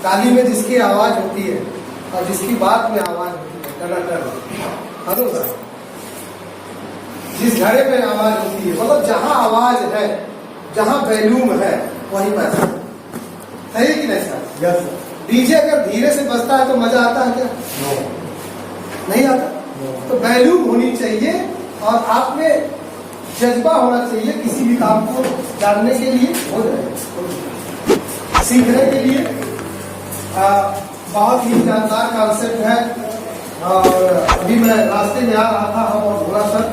गाली में जिसकी आवाज होती है और जिसकी बात में आवाज होती है, टनाटन हेलो सर, जिस घड़े में आवाज होती है, मतलब जहां आवाज है, जहां वैल्यूम है, वही पैसा है कि नहीं सर? Yes sir. डीजे अगर धीरे से बजता है तो मजा आता है क्या? नहीं आता। तो वैल्यूम होनी चाहिए और आप में जज्बा होना चाहिए किसी भी काम को जानने के लिए, हो जाए सीखने के लिए। बहुत ही जानदार कॉन्सेप्ट है। और अभी मैं रास्ते में आ रहा था, हम और भोला सर,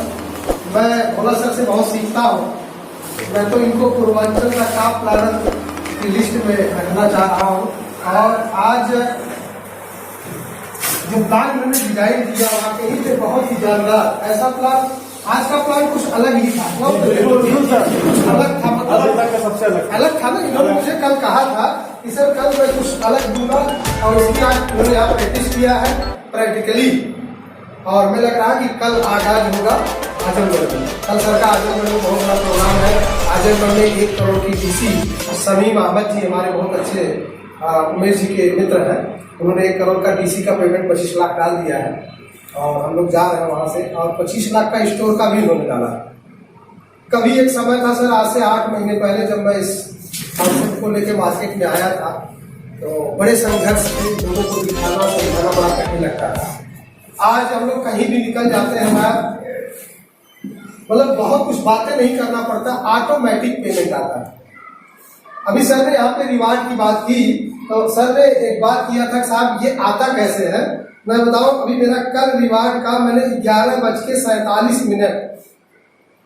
मैं भोला सर से बहुत सीखता हूँ। मैं तो इनको पूर्वांचल का टॉप प्लानर की लिस्ट में रखना चाह रहा हूँ। और आज जो प्लान मैंने डिजाइन किया वाकई में बहुत ही जानदार, ऐसा प्लान, आज का प्लान कुछ अलग ही था, अलग था, मतलब सबसे अलग था ना। इन्होंने मुझे कल कहा था कि सर कल मैं कुछ अलग दूंगा, और इसकी आज उन्होंने यहाँ प्रैक्टिस किया है प्रैक्टिकली। और मैं लग रहा कि कल आगाज होगा आजमगढ़ में। कल सर का आजमगढ़ में बहुत बड़ा प्रोग्राम है। आजमगढ़ में 1 करोड़ की डीसी समीम अहमद जी, हमारे बहुत अच्छे उमेश जी के मित्र हैं, उन्होंने 1 करोड़ का डीसी का पेमेंट 25 लाख डाल दिया है और हम लोग जा रहे हैं वहां से। और 25 लाख का स्टोर का भी उन्होंने डाला। कभी एक समय था सर, आज से 8 महीने पहले, जब मैं इस कॉन्सेप्ट को लेकर मार्केट में आया था, तो बड़े संघर्ष से लोगों को दिखाना समझाना बड़ा कठिन लगता था। आज हम लोग कहीं भी निकल जाते हैं, हमारा मतलब बहुत कुछ बातें नहीं करना पड़ता, ऑटोमेटिक पेमेंट आता है। अभी सर ने यहाँ पे रिवार्ड की बात की, तो सर ने एक बात किया था, साहब ये आता कैसे है? मैं बताऊं, अभी मेरा कल रिवार्ड का मैंने 11:47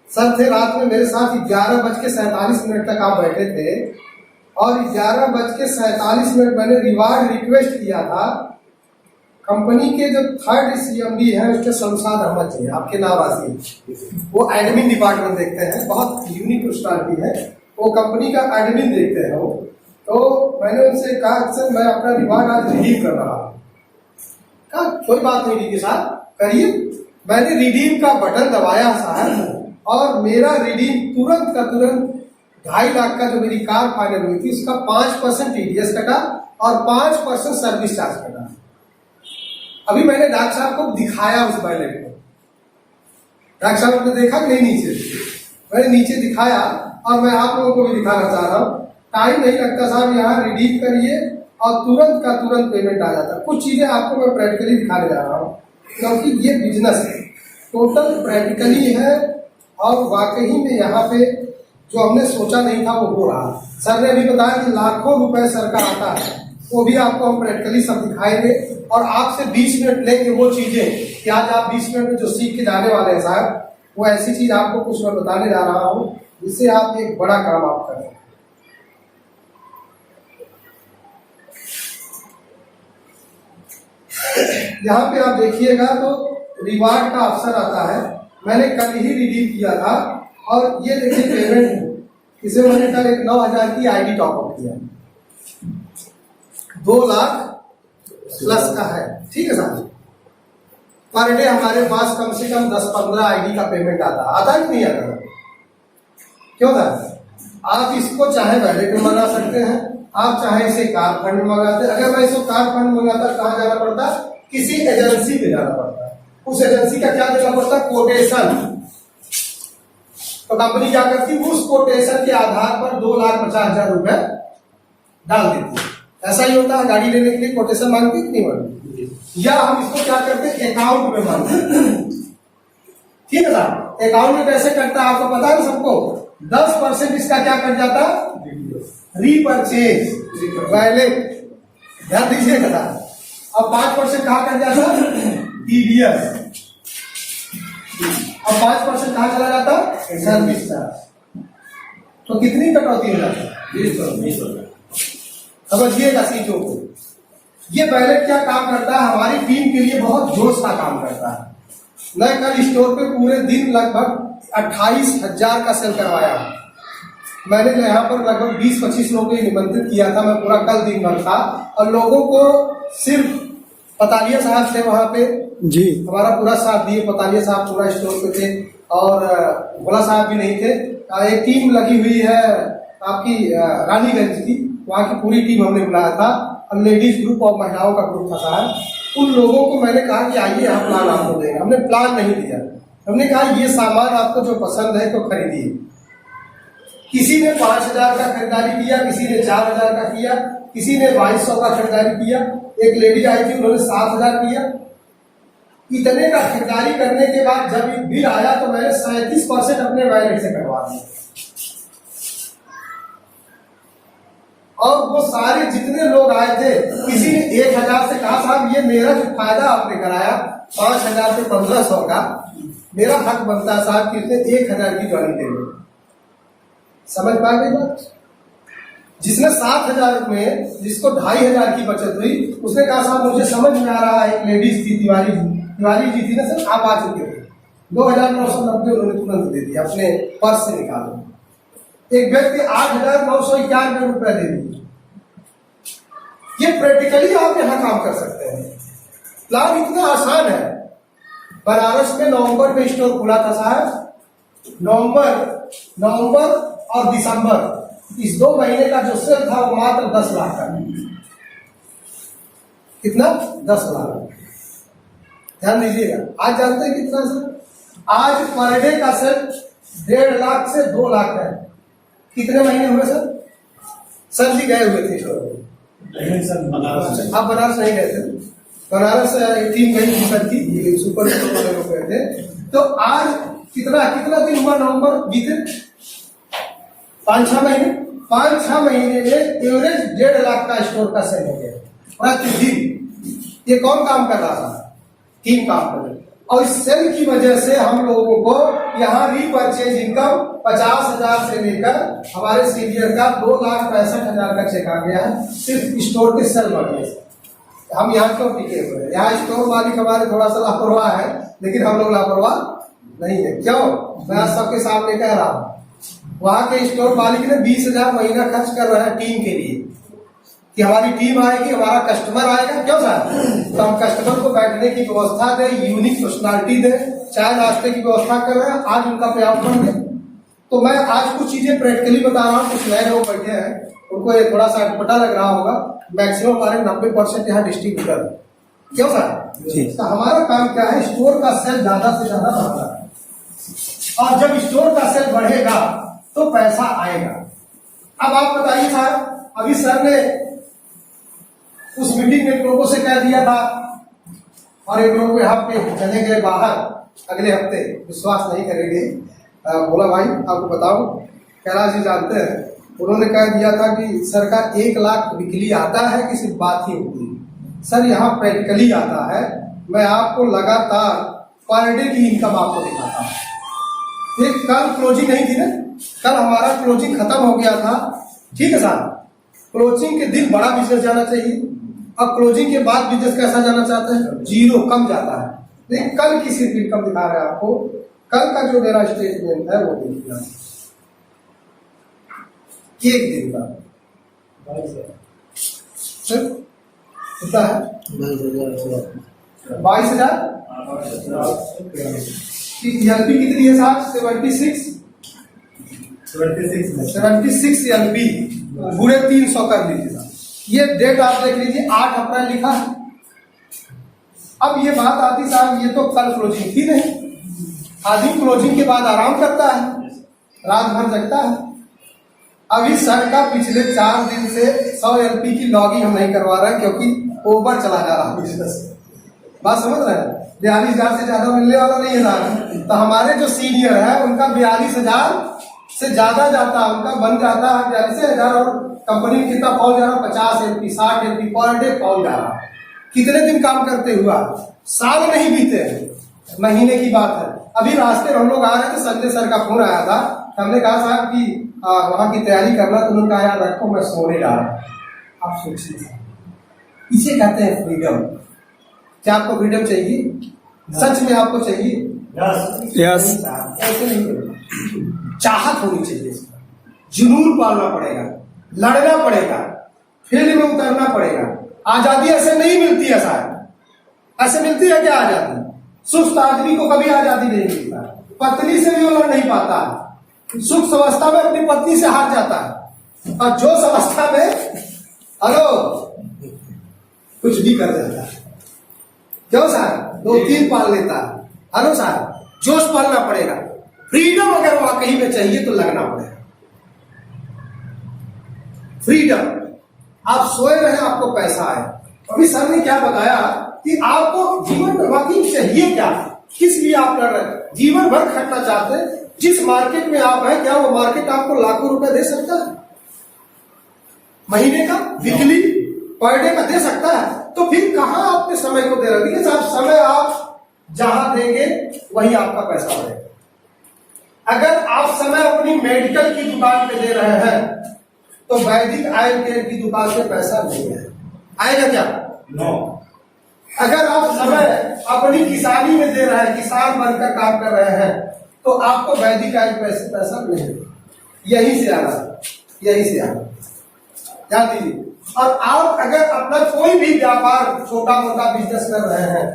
सर थे रात में मेरे साथ, 11:47 तक आप बैठे थे और 11:47 मैंने रिवार्ड रिक्वेस्ट किया था। कंपनी के जो 3rd CMD है उसके शमशाद अहमद जी, आपके नावासी, वो एडमिन डिपार्टमेंट देखते हैं, बहुत यूनिक पर्सनालिटी है, वो कंपनी का एडमिन देखते हैं वो। तो मैंने उनसे कहा सर मैं अपना रिवार्ड आज रिडीम कर रहा हूँ। कहा कोई बात नहीं डी साहब करिए। मैंने रिडीम का बटन दबाया साहब, और मेरा रिडीम तुरंत का तुरंत 2.5 लाख का जो मेरी कार फाइनल हुई थी उसका 5% TDS कटा और 5% सर्विस चार्ज कटा। अभी मैंने डॉक्टर साहब को दिखाया उस बैलेट को, डॉक्टर साहब ने देखा कि नहीं नीचे, मैंने नीचे दिखाया और मैं आप लोगों को भी दिखाना चाह रहा हूँ। टाइम नहीं लगता साहब, यहाँ रिडीम करिए और तुरंत का तुरंत पेमेंट आ जाता है। कुछ चीजें आपको मैं प्रैक्टिकली दिखाने जा रहा हूँ, क्योंकि ये बिजनेस है, टोटल प्रैक्टिकली है और वाकई में यहाँ पे जो हमने सोचा नहीं था वो हो रहा। सर ने अभी बताया कि लाखों रुपए सर का आता है, वो भी आपको हम प्रैक्टिकली सब दिखाएंगे और आपसे 20 मिनट लेंगे वो चीजें कि आज आप 20 मिनट में जो सीख के जाने वाले हैं साहब, वो ऐसी चीज आपको कुछ मैं बताने जा रहा हूँ जिससे आप एक बड़ा काम आप करें। यहाँ पे आप देखिएगा तो रिवार्ड का ऑप्शन आता है, मैंने कल ही रिडीम किया था और ये देखिए पेमेंट है, इसे मैंने कल एक 9,000 की ID टॉपअप किया, 2 लाख प्लस का है, ठीक है साहब। पर डे हमारे पास कम से कम 10-15 ID का पेमेंट आता कि नहीं आता? क्यों था? आप इसको चाहे वैलेट में मंगा सकते हैं, आप चाहे इसे कार फंड में मंगाते। अगर मैं इसको कार फंड में मंगाता कहाँ जाना पड़ता? किसी एजेंसी में जाना पड़ता है। उस एजेंसी का क्या देना पड़ता? कोटेशन। तो कंपनी क्या करती? उस कोटेशन के आधार पर 2,50,000 रुपए डाल देती है। ऐसा ही होता है, गाड़ी लेने के लिए कोटेशन मांगती कि नहीं मांगती? या हम इसको क्या करते हैं? अकाउंट में मांगते, ठीक है साहब। अकाउंट में कैसे करता है आपको पता है ना सबको? 10% इसका क्या कर जाता? रीपरचेज वैलेट, ध्यान दीजिएगा साहब। अब 5% कहाँ कर जाता? TDS। अब 5% कहाँ चला जाता? Service charge. तो कितनी कटौती हो जाती है? 20%। समझिएगा चीजों को। ये वैलेट क्या काम करता है? हमारी टीम के लिए बहुत जोश का काम करता है। मैं कल स्टोर पे पूरे दिन लगभग 28,000 का सेल करवाया। मैंने यहाँ पर लगभग 20-25 लोगों को निमंत्रित किया था। मैं पूरा कल दिन भर था और लोगों को सिर्फ पतालिया साहब थे वहां पे जी, हमारा पूरा साथ दिए। पतालिया साहब पूरा स्टोर पे थे और भोला साहब भी नहीं थे। एक टीम लगी हुई है आपकी रानीगंज की, वहाँ की पूरी टीम हमने बुलाया था, और लेडीज ग्रुप और महिलाओं का ग्रुप था साहब। उन लोगों को मैंने कहा कि आइए यहाँ प्लान आपको देंगे। हमने प्लान नहीं दिया, हमने कहा ये सामान आपको जो पसंद है तो खरीदिए। किसी ने 5,000 का खरीदारी किया, किसी ने 4,000 का किया, किसी ने 2,200 का खरीदारी किया। एक लेडी आई थी, उन्होंने 7,000 किया। इतने का खरीदारी करने के बाद जब बिल आया तो मैंने 37% अपने वैलेट से करवा दिया, और वो सारे जितने लोग आए थे, किसी ने 1,000 से कहा साहब ये मेरा जो फायदा आपने कराया 5,000 से 1,500 का, मेरा हक बनता है साहब कि उसने 1,000 की ज्वाइनिंग दे दी। समझ पा गई बात? जिसने 7,000 में जिसको 2,500 की बचत हुई, उसने कहा साहब मुझे समझ में आ रहा है। एक लेडीज थी, तिवारी जी थी ना सर, आप आ चुके थे, 2,990 उन्होंने तुरंत दे दिया, अपने पर्स से निकालो। एक व्यक्ति 8,991 रुपए दे दिए। ये प्रैक्टिकली आप यहाँ काम कर सकते हैं। प्लान इतना आसान है। बनारस में नवंबर में स्टोर खुला था साहब। नवंबर और दिसंबर, इस 2 महीने का जो सेल था वो मात्र 10 लाख का। कितना? 10 लाख। ध्यान दीजिएगा। आज जानते हैं कितना सर? आज पर डे का सेल 1.5 लाख से 2 लाख है। कितने महीने हुए सर? सर जी गए हुए थे आप बनारस नहीं गए थे? बनारस टीम गई सर की, सुपर वाले लोग गए थे। तो आज कितना दिन हुआ? नवंबर बीते 5-6 महीने। 5-6 महीने में एवरेज 1.5 लाख का स्टोर का सेल हो गया प्रतिदिन। ये कौन काम कर रहा था? टीम काम कर रही। और इस सेल की वजह से हम लोगों को यहाँ रीपर्चेज इनकम 50,000 से लेकर हमारे सीनियर का 2,65,000 का चेक आ गया है, सिर्फ स्टोर के सेल बढ़ने से। हम यहाँ क्यों टिके हुए हैं? यहाँ स्टोर मालिक हमारे थोड़ा सा लापरवाह है, लेकिन हम लोग लापरवाह नहीं है। क्यों? मैं आज सबके सामने कह रहा हूँ, वहां के स्टोर मालिक ने 20,000 महीना खर्च कर रहा है टीम के लिए, कि हमारी टीम आएगी, हमारा कस्टमर आएगा। क्यों सर? तो हम कस्टमर को बैठने की व्यवस्था दें, यूनिक पर्सनालिटी दें, चाय नाश्ते की व्यवस्था कर रहे हैं। आज उनका पे-आउट बन गया। तो मैं आज कुछ चीजें प्रैक्टिकली बता रहा हूँ। कुछ नए लोग बैठे हैं, उनको ये थोड़ा सा अटपटा लग रहा होगा। मैक्सिमम हमारे 90% यहाँ डिस्ट्रीब्यूटर है। क्यों सर? तो हमारा काम क्या है? स्टोर का सेल ज्यादा से ज्यादा बढ़ता है, और जब स्टोर का सेल बढ़ेगा तो पैसा आएगा। अब आप बताइए साहब, अभी सर ने उस मीटिंग में लोगों से कह दिया था, और एक लोग यहाँ पे चले गए बाहर अगले हफ्ते, विश्वास नहीं करेंगे। बोला भाई आपको बताओ, कैलाश जी जानते हैं, उन्होंने कह दिया था कि सर का 1 लाख वीकली आता है कि सिर्फ बात ही होती है? सर यहाँ प्रैक्टिकली आता है। मैं आपको लगातार पर डे की इनकम आपको दिखाता हूँ। एक कल क्लोजिंग नहीं थी ना, कल हमारा क्लोजिंग खत्म हो गया था, ठीक है साहब? क्लोजिंग के दिन बड़ा बिजनेस जाना चाहिए, अब क्लोजिंग के बाद बिजनेस कैसा जाना चाहते हैं? 0 कम जाता है। लेकिन कल की सिर्फ इनकम दिखा रहे हैं आपको। कल का जो मेरा स्टेटमेंट है वो देखिए, एक दिन का कितना है? 22,000। एलपी कितनी है साहब? 76 एलपी, पूरे 300 कर लीजिए साहब। ये डेट आप देख लीजिए, 8 अप्रैल लिखा है। अब ये बात आती साहब, ये तो कल क्लोजिंग थी नहीं। आदमी क्लोजिंग के बाद आराम करता है, रात भर जगता है। अभी सर का पिछले 4 दिन से 100 एलपी की लॉगिंग हम नहीं करवा रहे हैं, क्योंकि ओवर चला जा रहा बिजनेस। बात समझ रहे हैं? 42,000 से ज्यादा मिलने वाला नहीं है साहब। तो हमारे जो सीनियर है उनका 42,000 से ज्यादा जाता है, उनका बन जाता है 42,000। और कंपनी में कितना पहुंच जा रहा है? 50 एलपी 60 एलपी पर डे पहुंच जा रहा है। कितने दिन काम करते हुआ? साल नहीं बीते, महीने की बात है। अभी रास्ते में हम लोग आ रहे थे, संजय सर का फोन आया था। हमने कहा साहब कि वहां की तैयारी करना, तो उन्होंने कहा यार रखो मैं सोने जा रहा हूं। आप सोचिए, इसे कहते हैं फ्रीडम। क्या आपको फ्रीडम चाहिए? सच में आपको चाहिए? यस। ऐसे नहीं, चाहत होनी चाहिए, जुनून पालना पड़ेगा, लड़ना पड़ेगा, फील्ड में उतरना पड़ेगा। आजादी ऐसे नहीं मिलती है साहब। ऐसे मिलती है क्या आजादी? सुस्त आदमी को कभी आजादी नहीं मिलता। पत्नी से भी वो लड़ नहीं पाता, सुख अवस्था में अपनी पत्नी से हार जाता है। और जोश अवस्था में हेलो कुछ भी कर देता है। क्यों सर? 2-3 पाल लेता है। हेलो सर, जोश पालना पड़ेगा। फ्रीडम अगर वाकई में चाहिए तो लगना पड़ेगा। फ्रीडम, आप सोए रहे आपको पैसा आए। अभी सर ने क्या बताया कि आपको जीवन में वाकई चाहिए क्या, किस लिए आप लड़ रहे हैं, जीवन भर खटना चाहते हैं। जिस मार्केट में आप हैं, क्या वो मार्केट आपको लाखों रुपए दे सकता है? महीने का, वीकली, पर डे का दे सकता है? तो फिर कहां आपके समय को दे रहे हैं? साहब, समय आप जहां देंगे वही आपका पैसा बढ़ेगा। अगर आप समय अपनी मेडिकल की दुकान पे दे रहे हैं तो वैदिक आयुर्वेद की दुकान से पैसा नहीं है, आएगा क्या? नो। अगर आप समय अपनी किसानी में दे रहे हैं, किसान बनकर काम कर रहे हैं, तो आपको वैदिक आयुर्वेद से पैसा नहीं है। यही से आ रहा है, यही से आ रहा है, ध्यान दीजिए। और आप अगर अपना कोई भी व्यापार, छोटा मोटा बिजनेस कर रहे हैं,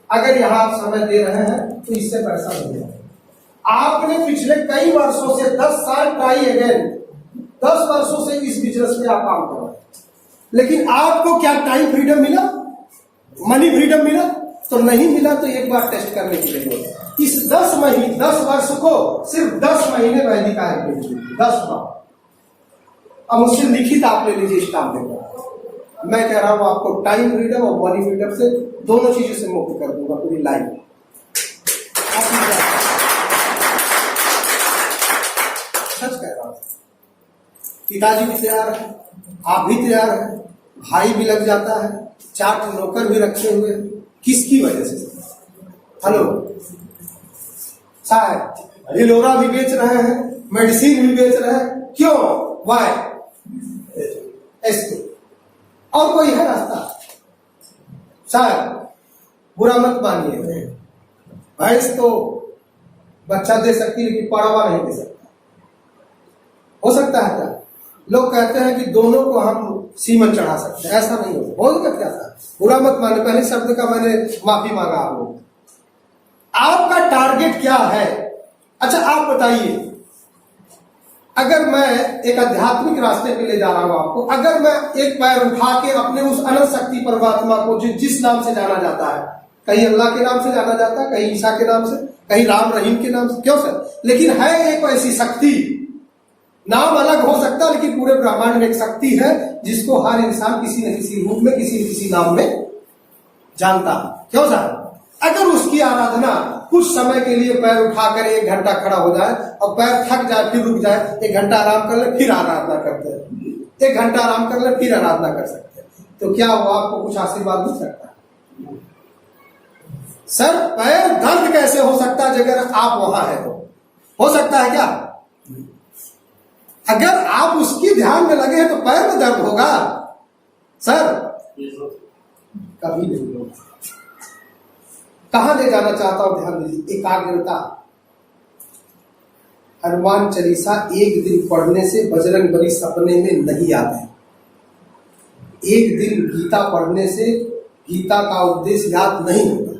अगर यहां आप समय दे रहे हैं तो इससे पैसा नहीं है। आपने पिछले कई वर्षों से 10 साल ट्राई अगेन, 10 वर्षों से इस बिजनेस में आप काम कर रहे हैं, लेकिन आपको क्या टाइम फ्रीडम मिला, मनी फ्रीडम मिला? तो नहीं मिला। तो एक बार टेस्ट करने के लिए इस 10 वर्ष को सिर्फ 10 महीने वैदिक आयुर्वेद, 10 बार। अब मुझसे लिखित आप ले लीजिए स्टाम्प देकर। मैं कह रहा हूं आपको टाइम फ्रीडम और मनी फ्रीडम से, दोनों चीजों से मुक्त कर दूंगा पूरी लाइफ। सच कह रहा हूं। पिताजी भी तैयार है, आप भी तैयार है, भाई भी लग जाता है, 4 नौकर भी रखे हुए हैं। किसकी वजह से? हेलो साहब, रिलोरा भी बेच रहे हैं, मेडिसिन भी बेच रहे हैं। क्यों? वाई? ऐसे और कोई है रास्ता? शायद बुरा मत मानिए, भैंस तो बच्चा दे सकती लेकिन पड़वा नहीं दे सकता। हो सकता है क्या? लोग कहते हैं कि दोनों को हम सीमन चढ़ा सकते हैं, ऐसा नहीं होगा क्या था? बुरा मत मानिए, पहले शब्द का मैंने माफी मांगा आप लोग। आपका टारगेट क्या है? अच्छा आप बताइए, अगर मैं एक आध्यात्मिक रास्ते पे ले जा रहा हूं आपको, अगर मैं एक पैर उठा के अपने उस अनंत शक्ति परमात्मा को, जो जिस नाम से जाना जाता है, कहीं अल्लाह के नाम से जाना जाता है, कहीं ईसा के नाम से, कहीं राम रहीम के नाम से, क्यों सर? लेकिन है एक ऐसी शक्ति, नाम अलग हो सकता है लेकिन पूरे ब्रह्मांड में एक शक्ति है जिसको हर इंसान किसी न किसी रूप में, किसी न किसी नाम में जानता है। क्यों सर? अगर उसकी आराधना कुछ समय के लिए पैर उठाकर 1 घंटा खड़ा हो जाए और पैर थक जाए फिर रुक जाए, 1 घंटा आराम कर ले फिर आराधना करते हैं, 1 घंटा आराम कर ले फिर आराधना कर सकते हैं, तो क्या वो आपको कुछ आशीर्वाद मिल सकता है? सर पैर दर्द कैसे हो सकता है अगर आप वहां है? तो हो सकता है क्या? अगर आप उसकी ध्यान में लगे हैं तो पैर में दर्द होगा सर? कभी नहीं होगा। कहां ले जाना चाहता हूं, ध्यान दीजिए। एकाग्रता। हनुमान चालीसा एक दिन पढ़ने से बजरंगबली सपने में नहीं आते। एक दिन गीता पढ़ने से गीता का उपदेश याद नहीं होता।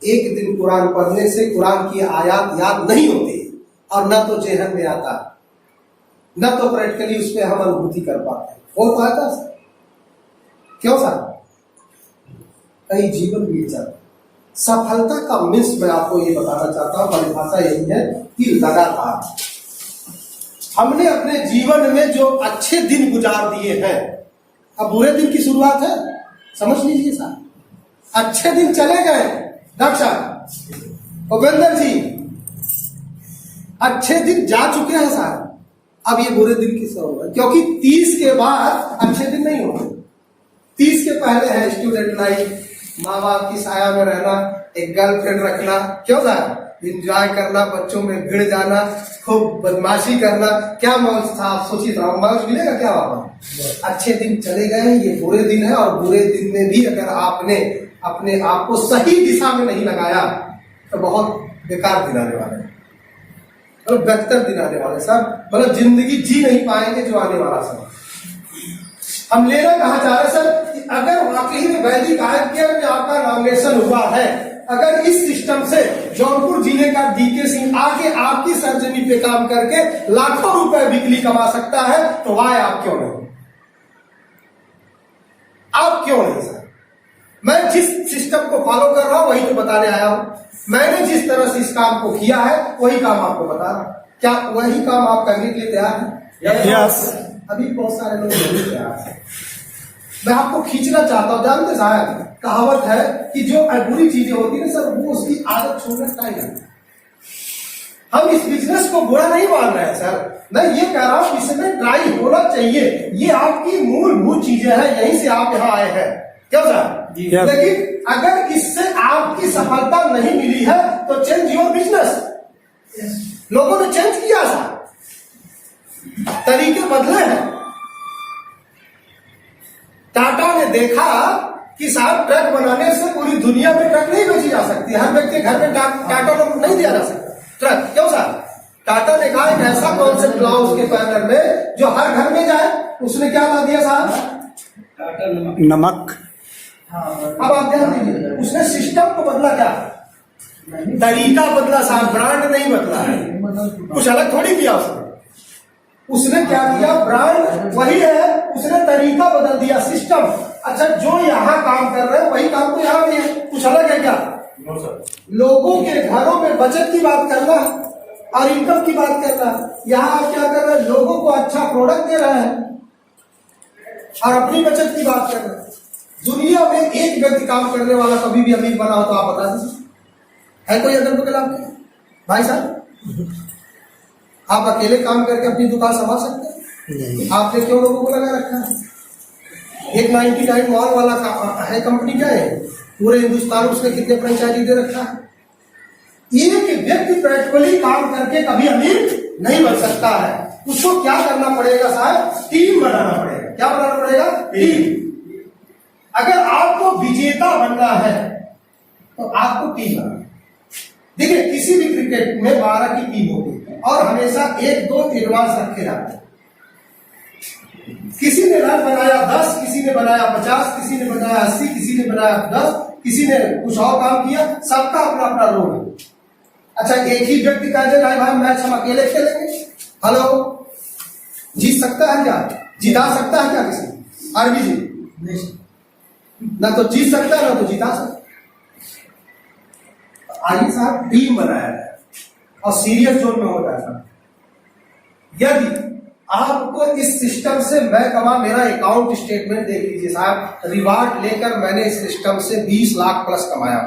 एक दिन कुरान पढ़ने से कुरान की आयत याद नहीं होती, और न तो जेहन में आता, न तो प्रैक्टिकली उस पर हम अनुभूति कर पाते। हो पाता सर? क्यों सर? कहीं जीवन बीत जाता। सफलता का मीन्स मैं आपको ये बताना चाहता हूं, परिभाषा यही है कि लगातार हमने अपने जीवन में जो अच्छे दिन गुजार दिए हैं, अब बुरे दिन की शुरुआत है, समझ लीजिए सर। अच्छे दिन चले गए, डॉक्टर साहब, उपेंद्र जी, अच्छे दिन जा चुके हैं सर। अब ये बुरे दिन किस होगा? क्योंकि 30 के बाद अच्छे दिन नहीं होंगे। 30 के पहले है स्टूडेंट लाइफ, माँ बाप की साया में रहना, एक गर्लफ्रेंड रखना, क्यों सर? एंजॉय करना, बच्चों में भिड़ जाना, खूब बदमाशी करना। क्या मौज था? आप सोचिए, मौज मिलेगा क्या बाबा? अच्छे दिन चले गए, ये बुरे दिन है। और बुरे दिन में भी अगर आपने अपने आप को सही दिशा में नहीं लगाया तो बहुत बेकार दिन आने वाले, मतलब बेहतर दिन आने वाले सर। मतलब जिंदगी जी नहीं पाएंगे जो आने वाला सर। हम लेना कहा चाह रहे सर कि अगर वाकई में वैदिक आयुर्वेद में आपका नॉमिनेशन हुआ है अगर इस सिस्टम से जौनपुर जिले का डीके सिंह आके आपकी सर्जरी पे काम करके लाखों रुपए बिजली कमा सकता है, तो वाह आप क्यों नहीं? आप क्यों नहीं सर? मैं जिस सिस्टम को फॉलो कर रहा हूं वही तो बताने आया हूं। मैंने जिस तरह से इस काम को किया है वही काम आपको बता रहा हूं। क्या वही काम आप करने के लिए तैयार हैं? यस। अभी बहुत सारे लोग नहीं तैयार हैं। मैं आपको खींचना चाहता हूं। जानते शायद कहावत है कि जो बुरी चीजें होती है सर, वो उसकी आदत छोड़ना टाइम लगता है। हम इस बिजनेस को बुरा नहीं मान रहे हैं सर, मैं ये कह रहा हूं इसमें ट्राई होना चाहिए। ये आपकी मूलभूत चीजें हैं, यहीं से आप यहाँ आए हैं, क्यों सर? लेकिन अगर इससे आपकी सफलता नहीं मिली है तो चेंज योर बिजनेस। लोगों ने चेंज किया सर, तरीके बदले हैं। टाटा ने देखा कि साहब ट्रक बनाने से पूरी दुनिया में ट्रक नहीं बेची जा सकती, हर व्यक्ति घर में टाटा लोग नहीं दिया जा सकता ट्रक, क्यों साहब? टाटा ने कहा एक ऐसा कॉन्सेप्ट लाओ उसके पैनल में जो हर घर में जाए। उसने क्या ला दिया साहब? नमक। अब आप ध्यान दीजिए, उसने सिस्टम को बदला, क्या तरीका बदला साहब, ब्रांड नहीं बदला है, कुछ अलग थोड़ी किया उसने क्या किया? ब्रांड वही है, उसने तरीका बदल दिया, सिस्टम। अच्छा, जो यहाँ काम कर रहे हैं वही काम तो यहाँ भी है, कुछ अलग है क्या? लोगों के घरों में बचत की बात करना और इनकम की बात करना, यहाँ आप क्या कर रहे हैं? लोगों को अच्छा प्रोडक्ट दे रहे हैं और अपनी बचत की बात कर रहे हैं। दुनिया में एक व्यक्ति काम करने वाला कभी भी अमीर बना हो तो आप बता दीजिए, है कोई अगर बगल आपके? भाई साहब, आप अकेले काम करके अपनी दुकान संभाल सकते हैं? आपने क्यों लोगों को लगा रखा है? एक 99 मॉल वाला है कंपनी, क्या है? पूरे हिंदुस्तान में उसने कितने फ्रेंचाइजी दे रखा है? एक व्यक्ति प्रैक्टिकली काम करके कभी अमीर नहीं बन सकता है। उसको क्या करना पड़ेगा साहब? टीम बनाना पड़ेगा। क्या बनाना पड़ेगा? टीम। अगर आपको विजेता बनना है तो आपको टीम बनाना। देखिए, किसी भी क्रिकेट में 12 की टीम होगी और हमेशा 1-2 एडवांस रखे जाते हैं। किसी ने रन बनाया 10, किसी ने बनाया 50, किसी ने बनाया 80, किसी ने बनाया 10, किसी ने कुछ और काम किया, सबका अपना अपना रोल है। अच्छा, एक ही व्यक्ति कह देगा भाई मैच हम अकेले खेलेंगे, हेलो, जीत सकता है क्या? जिता सकता है क्या किसी? आरबी जी ना तो जीत सकता है ना तो जिता सकता। आइए साहब, टीम बनाया जाए और सीरियस जोन में हो जाए। यदि आपको इस सिस्टम से मैं कमा, मेरा अकाउंट स्टेटमेंट देख लीजिए साहब, रिवार्ड लेकर मैंने इस सिस्टम से 20 लाख प्लस कमाया।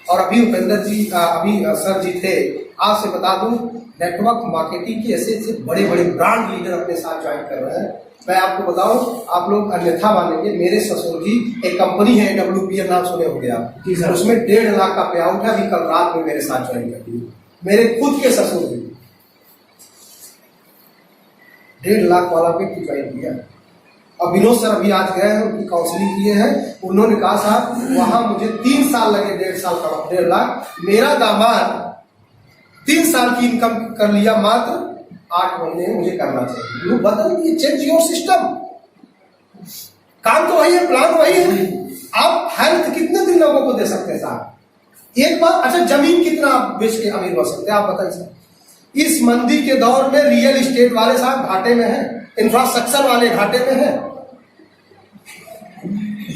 और अभी उपेंद्र जी, अभी सर जी थे, आपसे बता दूं, नेटवर्क मार्केटिंग के ऐसे ऐसे बड़े बड़े ब्रांड लीडर अपने साथ ज्वाइन कर रहे हैं। मैं आपको बताऊं, आप लोग अन्यथा मानेंगे, मेरे ससुर जी एक कंपनी है WPN, नाम सुने होंगे आप, उसमें 1.5 लाख का पे आउट है, अभी कल रात में मेरे साथ ज्वाइन कर दिए। मेरे खुद के ससुर जी 1.5 लाख वाला पे ज्वाइन किया। और विनोद सर अभी आज गए हैं, उनकी काउंसलिंग किए हैं। उन्होंने कहा साहब वहां मुझे 3 साल लगे, 1.5 साल का 1.5 लाख। मेरा दामाद 3 साल की इनकम कर लिया, मात्र 8 महीने में मुझे करना चाहिए। लोग बदल दिए, चेंज योर सिस्टम। काम तो वही है, प्लान वही है। आप हेल्थ कितने दिन लोगों को दे सकते हैं साहब? एक बार, अच्छा जमीन कितना आप बेच के अमीर बन सकते हैं? आप बताइए सर। इस मंदी के दौर में रियल एस्टेट वाले साहब घाटे में हैं, इंफ्रास्ट्रक्चर वाले घाटे में हैं।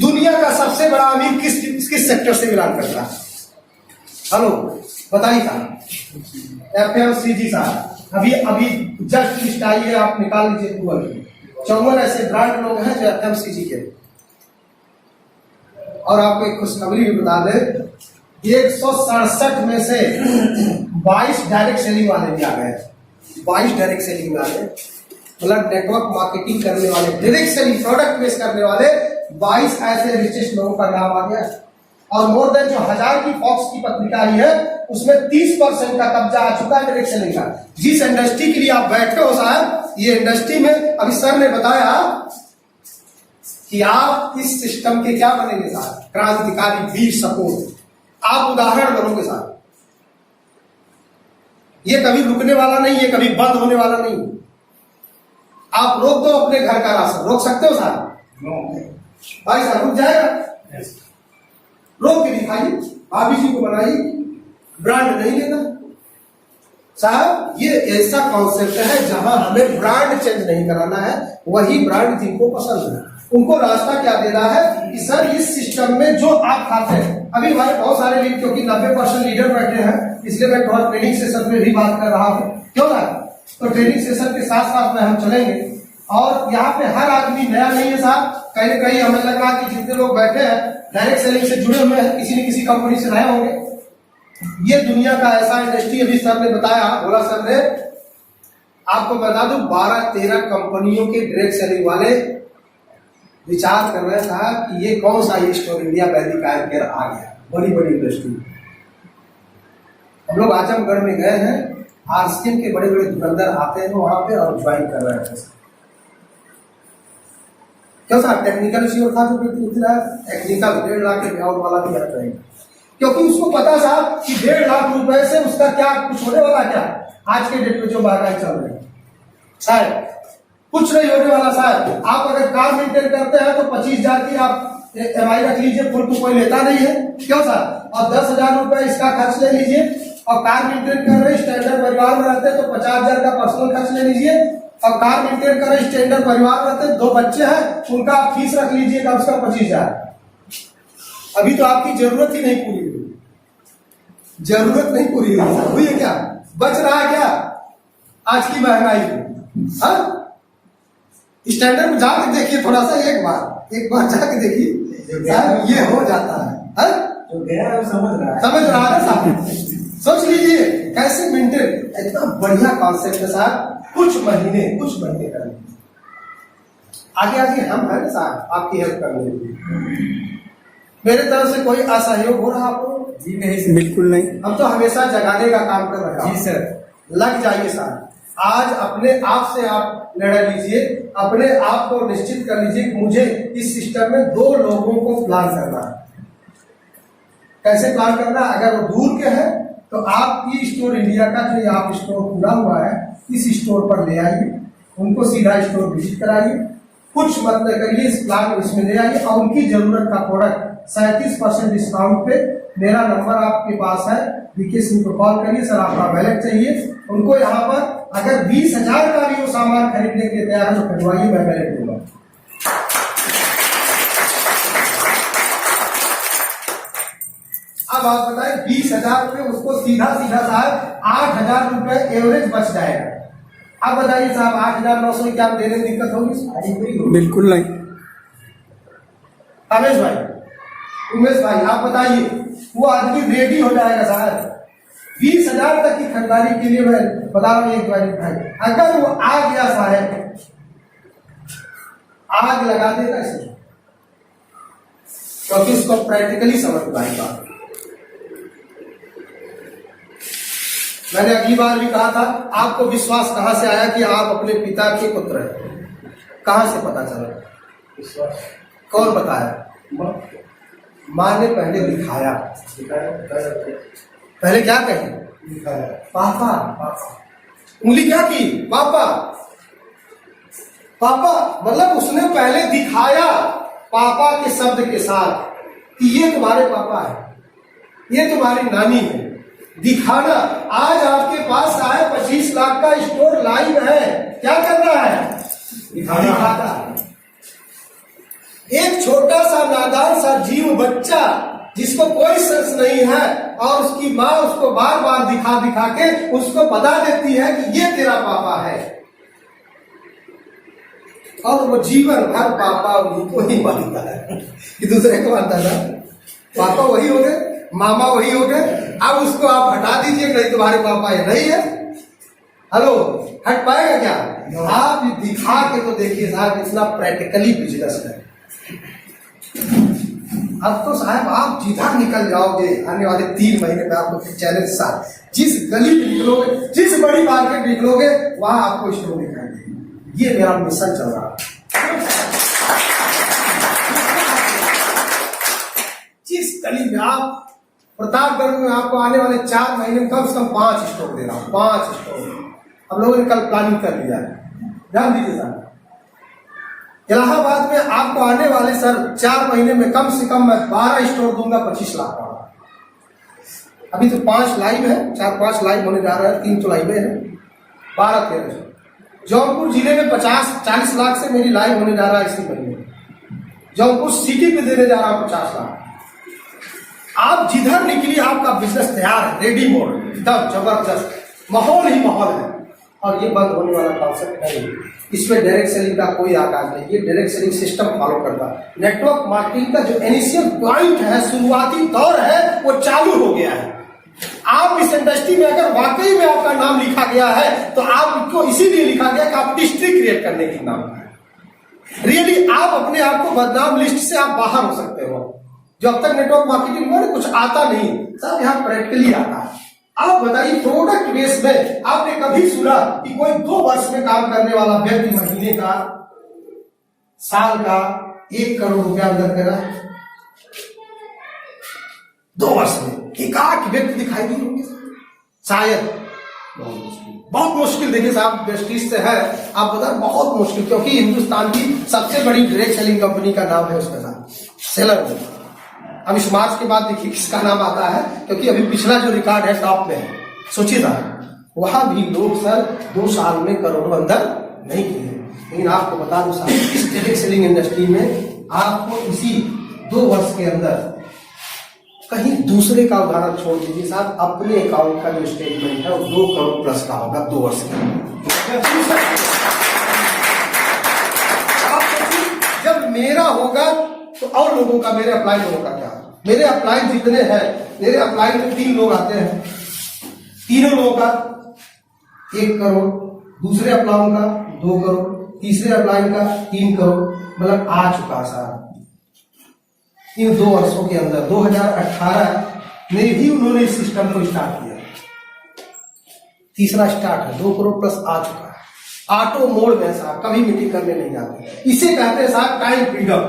दुनिया का सबसे बड़ा अमीर किस सेक्टर से बिलोंग करता है? हेलो, बताइए साहब। FMCG साहब, अभी जस्ट लिस्ट आई है, आप निकाल लीजिए गूगल में। 54 ऐसे ब्रांड लोग हैं जो FMCG के। और आपको एक खुशखबरी भी बता दें, 167 में से 22 डायरेक्ट सेलिंग वाले भी आ गए। 22 डायरेक्ट सेलिंग वाले, मतलब नेटवर्क मार्केटिंग करने वाले, डायरेक्ट सेलिंग प्रोडक्ट बेस करने वाले 22 ऐसे रिचेस्ट लोगों का नाम आ गया। और मोर देन जो 1000 की फॉक्स की पत्रिका आई है उसमें 30% का कब्जा आ चुका है डायरेक्ट सेलिंग का। जिस इंडस्ट्री के लिए आप बैठे हो साहब, ये इंडस्ट्री में अभी सर ने बताया कि आप इस सिस्टम के क्या बनेंगे साहब? क्रांतिकारी, वीर सपूत। आप उदाहरण बनोगे साहब। ये कभी रुकने वाला नहीं, ये कभी बंद होने वाला नहीं। आप रोक दो अपने घर का राशन, रोक सकते हो साहब? भाई साहब रुक जाएगा? रोक के दिखाइए, भाभी जी को बनाइए, ब्रांड नहीं लेना साहब। ये ऐसा कॉन्सेप्ट है जहां हमें ब्रांड चेंज नहीं कराना है, वही ब्रांड जिनको पसंद है उनको रास्ता क्या देना है कि सर इस सिस्टम में जो आप खाते हैं, अभी हमारे बहुत सारे लीड, क्योंकि 90% लीडर बैठे हैं इसलिए मैं थोड़ा ट्रेनिंग सेशन में भी बात कर रहा हूँ, क्यों ना। तो ट्रेनिंग सेशन के साथ साथ में हम चलेंगे, और यहाँ पे हर आदमी नया नहीं है साहब। कहीं न कहीं हमें लग रहा है कि जितने लोग बैठे हैं डायरेक्ट सेलिंग से जुड़े हुए हैं, किसी न किसी कंपनी से रहे होंगे। ये दुनिया का ऐसा इंडस्ट्री, अभी सर ने बताया, बोला सर ने, आपको बता दूं 12-13 कंपनियों के डायरेक्ट सेलिंग वाले विचार कर रहे था कि ये कौन सा स्टोर इंडिया वैदिक आयुर्वेद केयर आ गया, बड़ी बड़ी इंडस्ट्री। हम लोग आजमगढ़ में गए हैं, आरसीएम के बड़े बड़े दुकानदार आते हैं वहां पे और ज्वाइन कर रहे थे। क्यों साहब, टेक्निकल इश्यू था तो टेक्निकल 1.5 लाख के ब्याज वाला भी आता है, क्योंकि उसको पता साहब कि 1.5 लाख रुपए से उसका क्या कुछ होने वाला, क्या आज के डेट में जो महंगाई चल रही है साहब, कुछ नहीं होने वाला साहब। आप अगर कार मेंटेन करते हैं तो 25,000 की आप EMI रख लीजिए, फुल तो कोई लेता नहीं है, क्यों साहब, और 10,000 रुपए इसका खर्च ले लीजिए, और कार मेंटेन कर रहे स्टैंडर्ड परिवार में रहते हैं तो 50,000 का पर्सनल खर्च ले लीजिए, और कार मेंटेन कर रहे स्टैंडर्ड परिवार में रहते हैं, 2 बच्चे हैं उनका आप फीस रख लीजिए कम से कम 25,000। अभी तो आपकी जरूरत ही नहीं पूरी हुई, जरूरत नहीं पूरी हुई है, क्या बच रहा है क्या आज की महंगाई में। स्टैंडर्ड में जाके देखिए थोड़ा सा, एक बार जाके देखिए साहब, ये हो जाता है, तो गया समझ रहा है साहब। सोच लीजिए कैसे मेंटेन, इतना बढ़िया कॉन्सेप्ट है साहब। कुछ महीने करने आगे आगे हम हैं साहब आपकी हेल्प करने के लिए। मेरे तरफ से कोई असहयोग हो रहा आपको? जी नहीं सर, बिल्कुल नहीं। हम तो हमेशा जगाने का काम कर रहे हैं। जी सर, लग जाइए साहब। आज अपने आप से आप निर्णय लीजिए, अपने आप को निश्चित कर लीजिए कि मुझे इस सिस्टम में 2 लोगों को प्लान करना है। कैसे प्लान करना? अगर वो दूर के हैं तो आप ई स्टोर इंडिया का जो आप स्टोर खुला हुआ है इस स्टोर पर ले आइए, उनको सीधा स्टोर विजिट कराइए, कुछ मत न करिए, इस प्लान को इसमें ले आइए, और उनकी जरूरत का प्रोडक्ट 37% डिस्काउंट पे, मेरा नंबर आपके पास है, बीके सिंह को कॉल करिए, सर आपका बैलेट चाहिए, उनको यहाँ पर अगर 20,000 का भी वो सामान खरीदने के तैयार है तो खरीदवाइए, मैं बैलेट दूंगा। अब आप बताएं 20,000 रुपये उसको सीधा साहब 8,000 रुपये एवरेज बच जाएगा। आप बताइए साहब 8,900 क्या देने में दिक्कत होगी? बिल्कुल नहीं। रमेश भाई, उमेश भाई, आप बताइए, वो आदमी रेडी हो जाएगा साहब 20,000 तक की खरीदारी के लिए। मैं बता रहा हूँ एक बार भाई, अगर वो आ गया साहब, आग लगा देगा इसे, क्योंकि उसको प्रैक्टिकली समझ पाएगा। मैंने अगली बार भी कहा था, आपको विश्वास कहां से आया कि आप अपने पिता के पुत्र हैं? कहां से पता चला विश्वास? कौन बताया? माँ ने पहले दिखाया। पहले क्या कही? दिखाया। पापा, उंगली क्या की? पापा, पापा, मतलब उसने पहले दिखाया पापा के शब्द के साथ कि ये तुम्हारे पापा है, ये तुम्हारी नानी है। दिखाना। आज आपके पास आए 25 लाख का स्टोर लाइव है, क्या करना है? दिखाना। एक छोटा सा नादान सा जीव बच्चा जिसको कोई सेंस नहीं है, और उसकी माँ उसको बार बार दिखा के उसको बता देती है कि ये तेरा पापा है, और वो जीवन भर पापा उनको ही मानता है कि दूसरे को मानता था। पापा वही हो गए, मामा वही हो गए, अब उसको आप हटा दीजिए, नहीं तुम्हारे पापा ये नहीं है। हेलो, हट पाएगा क्या? आप दिखा के तो देखिए साहब, इतना प्रैक्टिकली बिजनेस है। अब तो साहब आप जिधर निकल जाओगे आने वाले 3 महीने में, आपको चैलेंज साथ, जिस गली में निकलोगे, जिस बड़ी मार्केट निकलोगे, वहां आपको स्टोर दिखाई देगी। ये मेरा मिशन चल रहा है। जिस गली में आप, प्रतापगढ़ में आपको आने वाले 4 महीने में कम से कम 5 स्टोर दे रहा हूं, 5 स्टोर। हम लोगों ने कल प्लानिंग कर लिया है, ध्यान दीजिए साहब। इलाहाबाद में आपको आने वाले सर 4 महीने में कम से कम मैं 12 स्टोर दूंगा 25 लाख का। अभी तो 5 लाइव है, 4-5 लाइव होने जा रहा है, 3 तो लाइवें हैं, 12-13। जौनपुर जिले में 50-40 लाख से मेरी लाइव होने जा रहा है इसी महीने। जौनपुर सिटी पे देने जा रहा हूं 50 लाख। आप जिधर निकलिए आपका बिजनेस तैयार है, रेडी मोड, एकदम जबरदस्त, माहौल ही माहौल है। और ये बंद होने वाला कॉन्सेप्ट है, इसमें डायरेक्ट सेलिंग का कोई आकाश नहीं, ये डायरेक्ट सेलिंग सिस्टम फॉलो करता है। नेटवर्क मार्केटिंग का जो इनिशियल पॉइंट है, शुरुआती दौर है, वो चालू हो गया है। आप इस इंडस्ट्री में अगर वाकई में आपका नाम लिखा गया है तो आपको इसीलिए लिखा गया कि आप हिस्ट्री क्रिएट करने की नाम है। रियली आप अपने आप को बदनाम लिस्ट से आप बाहर हो सकते हो। जो अब तक नेटवर्क मार्केटिंग में कुछ आता नहीं, सब यहाँ प्रैक्टिकली आता है। आप बताइए, प्रोडक्ट बेस में आपने कभी सुना कि कोई 2 वर्ष में काम करने वाला व्यक्ति महीने का, साल का 1 करोड़ रुपया अंदर करा है? 2 वर्ष में एक आठ व्यक्ति दिखाई दिए होंगे शायद, बहुत मुश्किल। देखिए साहब, वेस्टिज से है, आप बताएं, बहुत मुश्किल, क्योंकि हिंदुस्तान की सबसे बड़ी डायरेक्ट सेलिंग कंपनी का नाम है उसका नाम सेलर में। अब इस मार्च के बाद देखिए किसका नाम आता है, क्योंकि अभी पिछला जो रिकॉर्ड है टॉप में है। सोचिए साहब, वहां भी लोग सर 2 साल में करोड़ों अंदर नहीं किए। लेकिन आपको बता दूं साहब, इस डायरेक्ट सेलिंग इंडस्ट्री में आपको इसी 2 वर्ष के अंदर, कहीं दूसरे का उदाहरण छोड़ दीजिए साहब, अपने अकाउंट का जो स्टेटमेंट है वो 2 करोड़ प्लस का होगा 2 वर्ष के अंदर। जब मेरा होगा तो और लोगों का, मेरे अप्लाई लोगों का क्या? मेरे अप्लाई जितने हैं, मेरे अप्लाई में 3 लोग आते हैं, तीनों लोगों का 1 करोड़, दूसरे अप्लाई का 2 करोड़, तीसरे अप्लाई का 3 करोड़, मतलब आ चुका साहब इन 2 वर्षों के अंदर। 2018 में ही उन्होंने इस सिस्टम को स्टार्ट किया, तीसरा स्टार्ट है, 2 करोड़ प्लस आ चुका है। ऑटो मोड में साहब, कभी मीटिंग करने नहीं जाते। इसे कहते हैं साहब टाइम फ्रीडम।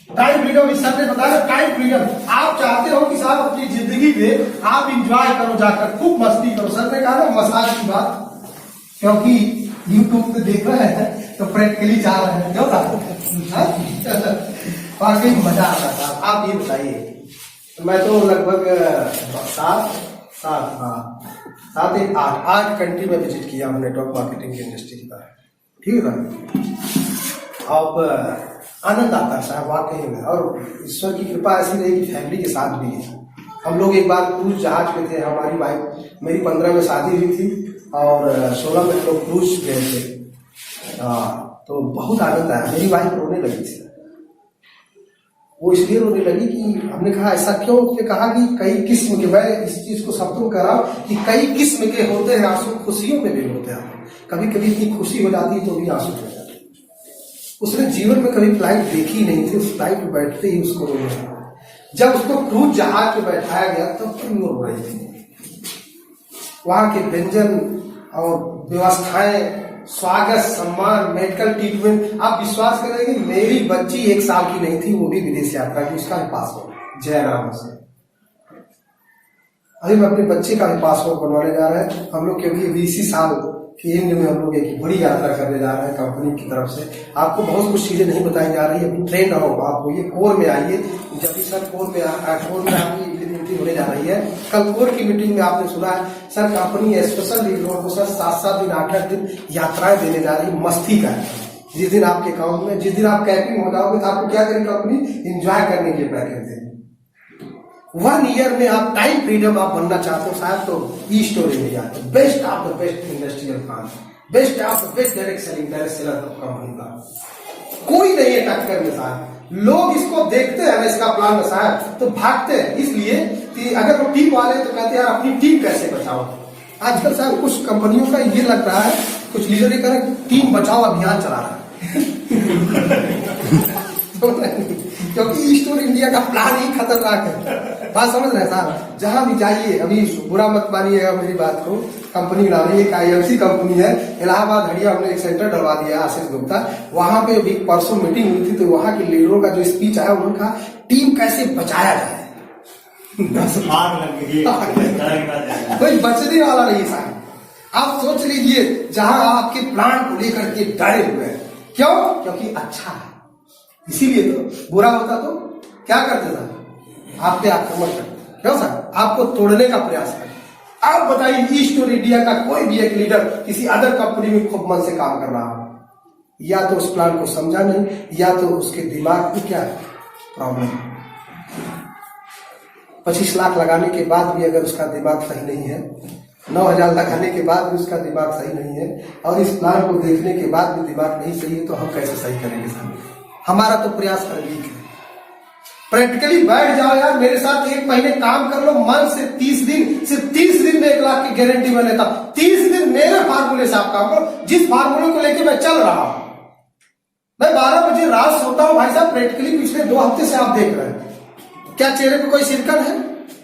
टाइम फ्रीडम इस सर ने बताया, टाइम फ्रीडम। आप चाहते हो कि साहब अपनी जिंदगी में आप इंजॉय करो, जाकर खूब मस्ती करो। सर ने कहा ना मसाज की बात, क्योंकि यूट्यूब पे देख रहे हैं तो प्रैक्टिकली जा रहे हैं, क्यों वाकई मजा आता था। आप ये बताइए, मैं तो लगभग 8 कंट्री में विजिट किया हूँ नेटवर्क मार्केटिंग की इंडस्ट्री का, ठीक है ना। अब आनंद आता है साहब वाकई में, और ईश्वर की कृपा ऐसी रही कि फैमिली के साथ भी है। हम लोग एक बार क्रूज जहाज में थे, हमारी वाइफ, मेरी 15 में शादी हुई थी और 16 में लोग क्रूज गए थे। तो बहुत आनंद आया। मेरी वाइफ रोने लगी थी, वो इसलिए रोने लगी कि हमने कहा ऐसा क्यों? उसने कहा कि कई किस्म के, मैं इस चीज को शब्दों कह रहा हूं कि कई किस्म के होते हैं आंसू, खुशियों में भी होते हैं। कभी कभी इतनी खुशी हो जाती है तो भी आंसू हो जाते। उसने जीवन में कभी फ्लाइट देखी नहीं थी, उस फ्लाइट में बैठते ही उसको रोना था। जब उसको क्रूज जहाज में बैठाया गया तब तो वो रो रही थी। वहां के व्यंजन और व्यवस्थाएं, स्वागत, सम्मान, मेडिकल ट्रीटमेंट, आप विश्वास करेंगे मेरी बच्ची 1 साल की नहीं थी, वो भी विदेश यात्रा की, उसका भी पासपोर्ट जयराम से। अभी मैं अपने बच्चे का भी पासपोर्ट बनवाने जा रहे हैं हम लोग, क्योंकि इसी साल के एंड में हम लोग एक बड़ी यात्रा करने जा रहे हैं कंपनी की तरफ से। आपको बहुत कुछ चीजें नहीं बताई जा रही है, अभी ट्रेन रहो, आप ये कोर में आइए। जब भी सर कोर में आपकी मीटिंग होने जा रही है, कल कोर की मीटिंग में आपने सुना है सर कंपनी स्पेशल लीडरों को सर 7-7 दिन 8-8 दिन यात्राएं देने जा रही है, मस्ती का। जिस दिन आपके अकाउंट में, जिस दिन आप कैंपिंग हो जाओगे तो आपको क्या करेगी कंपनी? एंजॉय करने के लिए पैकेज देगी। 1 ईयर में आप टाइम फ्रीडम आप बनना चाहते हो साहब, तो e store India best of the best industrial plan, best of the best direct seller company का कोई नहीं है टक्कर में साहब। लोग इसको देखते हैं ना, इसका प्लान में साहब, तो भागते हैं, इसलिए कि अगर वो टीम वाले तो कहते हैं यार अपनी टीम कैसे बचाओ। आजकल साहब कुछ कंपनियों का ये लग रहा है, कुछ लीडर ये कह रहे हैं टीम बचाओ अभियान चला रहा है क्योंकि ई स्टोर इंडिया का प्लान ही खतरनाक है। बात समझ रहे हैं साहब, जहां भी जाइए, अभी बुरा मत मानिएगा मेरी बात को, कंपनी ना रही, एक IFC कंपनी है इलाहाबाद हड़िया, हमने एक सेंटर डलवा दिया आशीष गुप्ता। वहां पे अभी परसों मीटिंग हुई थी, तो वहां के लीडरों का जो स्पीच आया, उन्होंने कहा टीम कैसे बचाया जाए। कोई बचने वाला नहीं साहब। आप सोच लीजिए, जहां आपके प्लान को लेकर के डरे हुए हैं, क्यों? क्योंकि अच्छा है, इसीलिए तो बुरा होता तो क्या करते था, आप पे आक्रमण करते, क्यों सर, आपको तोड़ने का प्रयास करते। आप बताइए, ईस्ट और इंडिया का कोई भी एक लीडर किसी अदर कंपनी में खूब मन से काम कर रहा हो, या तो उस प्लान को समझा नहीं, या तो उसके दिमाग में क्या है प्रॉब्लम। 25 लाख लगाने के बाद भी अगर उसका दिमाग सही नहीं है, 9,000 लगाने के बाद भी उसका दिमाग सही नहीं है, और इस प्लान को देखने के बाद भी दिमाग नहीं सही है, तो हम कैसे सही करेंगे साहब। हमारा तो प्रयास कर लीक है। प्रैक्टिकली बैठ जाओ यार, मेरे साथ 1 महीने काम कर लो मन से, 30 दिन, सिर्फ 30 दिन में 1 लाख की गारंटी मैं लेता। 30 दिन मेरे फार्मूले से आप काम करो, जिस फार्मूले को लेके मैं चल रहा हूं। मैं 12 बजे रात सोता हूं भाई साहब, प्रैक्टिकली पिछले 2 हफ्ते से आप देख रहे हैं। क्या चेहरे पे कोई सिरकन है?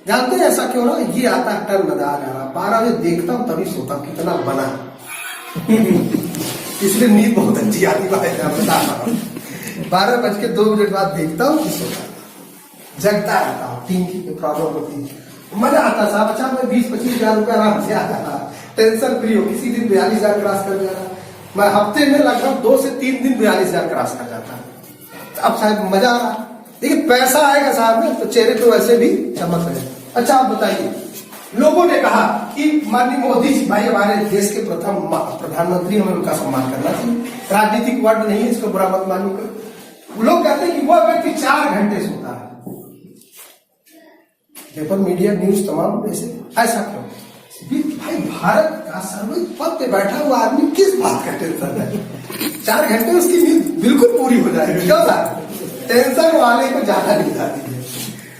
जानते हैं ऐसा क्यों रहा? ये आता है टर्न मजा आ रहा, 12 बजे देखता हूं तभी सोता हूं, कितना बना इसलिए नींद बहुत अच्छी आती भाई साहब, बता रहा हूं। 12:02 बाद देखता हूं कि सोता, जगता रहता हूँ। टीम की प्रॉब्लम होती है, मजा आता साहब। अच्छा, मैं 20-25 हजार रुपये आराम से आता था, टेंशन फ्री हो। किसी दिन 42,000 क्रॉस कर जाता, मैं हफ्ते में लगभग 2 से 3 दिन 42,000 क्रॉस कर जाता। अब शायद मजा आ रहा, लेकिन पैसा आएगा साहब में तो चेहरे तो वैसे भी चमक रहे। अच्छा, आप बताइए, लोगों ने कहा कि माननीय मोदी जी भाई हमारे देश के प्रथम प्रधानमंत्री, हमें उनका सम्मान करना चाहिए। राजनीतिक वर्ड नहीं है, इसको बुरा मत मानिए। लोग कहते हैं कि वह व्यक्ति 4 घंटे सोता है। पेपर, मीडिया, न्यूज तमाम ऐसे, ऐसा क्यों भाई? भारत का सर्वोच्च पद पे बैठा हुआ आदमी किस बात का टेंशन है? 4 घंटे उसकी नींद बिल्कुल पूरी हो जाएगी। क्यों सर? टेंशन वाले को ज्यादा नींद आती है।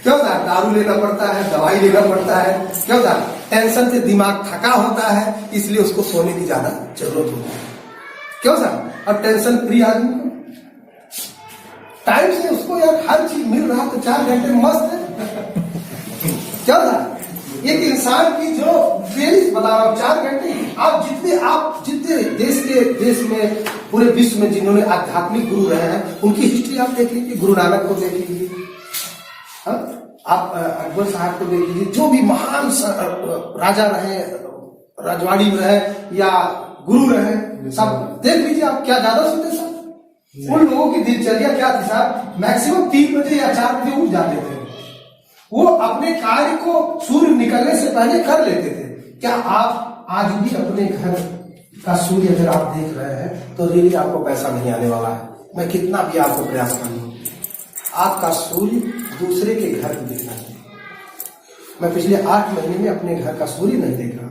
क्यों सर? दारू लेना पड़ता है, दवाई लेना पड़ता है। क्यों सर? टेंशन से दिमाग थका होता है, इसलिए उसको सोने की ज्यादा जरूरत होती है। क्यों सर? अब टेंशन फ्री आदमी को टाइम से उसको यार हर चीज मिल रहा, तो 4 घंटे मस्त है। क्या था? एक इंसान की जो फीलिंग्स बता रहा हूं, 4 घंटे। आप जितने देश में, पूरे विश्व में जिन्होंने आध्यात्मिक गुरु रहे हैं, उनकी हिस्ट्री आप देख लीजिए। गुरु नानक को देख लीजिए, आप अकबर साहब को देख लीजिए, जो भी महान राजा रहे, राजवाड़ी रहे या गुरु रहे, सब देख लीजिए आप। क्या ज्यादा सोते साहब? उन लोगों की दिनचर्या क्या थी साहब? मैक्सिमम 3 बजे या 4 बजे उठ जाते थे। वो अपने कार्य को सूर्य निकलने से पहले कर लेते थे। क्या आप आज भी अपने घर का सूर्य अगर आप देख रहे हैं, तो रियली आपको पैसा नहीं आने वाला है। मैं कितना भी आपको प्रयास कर लूं, आपका सूर्य दूसरे के घर को दिखना चाहिए। मैं पिछले 8 महीने में अपने घर का सूर्य नहीं देख रहा।